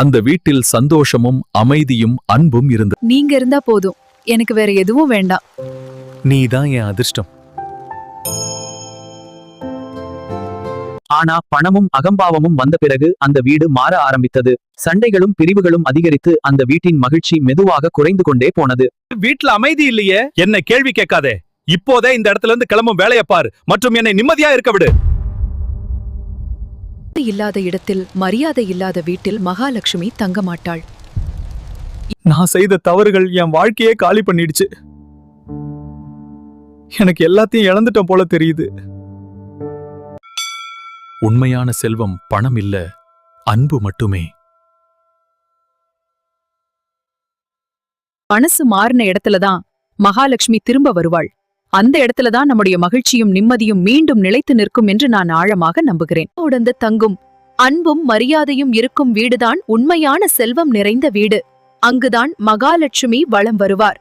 அந்த வீட்டில் சந்தோஷமும் அமைதியும் அன்பும் இருந்தது. நீங்க இருந்தா போதும், எனக்கு வேற எதுவும் வேண்டாம். நீதான் என் அதிர்ஷ்டம். ஆனா பணமும் அகம்பாவமும் வந்த பிறகு அந்த வீடு மாற ஆரம்பித்தது. சண்டைகளும் பிரிவுகளும் அதிகரித்து அந்த வீட்டின் மகிழ்ச்சி மெதுவாக குறைந்து கொண்டே போனது. வீட்ல அமைதி இல்லையே. என்ன கேள்வி கேட்காதே. இப்போதே இந்த இடத்துல இருந்து கிளம்பும் வேலையை பாரு மற்றும் என்னை நிம்மதியா இருக்க விடு. இல்லாத இடத்தில், மரியாதை இல்லாத வீட்டில் மகாலட்சுமி தங்க மாட்டாள். நான் செய்த தவறுகள் என் வாழ்க்கையே காலி பண்ணிடுச்சு. எனக்கு எல்லாத்தையும் இழந்துட்டோம் போல தெரியுது. உண்மையான செல்வம் பணம் இல்ல, அன்பு மட்டுமே. மனசு மாறின இடத்துலதான் மகாலட்சுமி திரும்ப வருவாள். அந்த இடத்துலதான் நம்முடைய மகிழ்ச்சியும் நிம்மதியும் மீண்டும் நிலைத்து நிற்கும் என்று நான் ஆழமாக நம்புகிறேன். உடந்து தங்கும் அன்பும் மரியாதையும் இருக்கும் வீடுதான் உண்மையான செல்வம் நிறைந்த வீடு. அங்குதான் மகாலட்சுமி வலம் வருவார்.